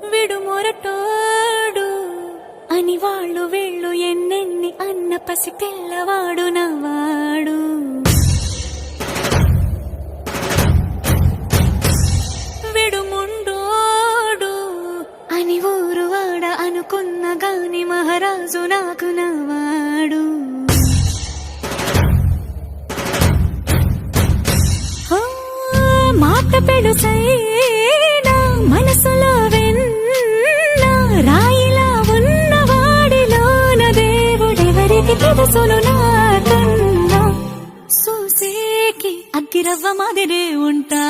విడు మొరటోడు అని వాళ్ళు వీళ్ళు ఎన్నెన్ని అన్న పసి పిల్లవాడు నవ్వాడు. విడు ముండోడు అని ఊరు వాడ అనుకున్న గాని మహారాజు నాకు నవ్వాడు. మాట పెడుసైనా మనసులో వెన్న రాయిలా ఉన్నవాడిలోన దేవుడెవరికి తెలుసును నాకన్నా. సూసేకి అగ్గిరవ్వ మాదిరే ఉంటా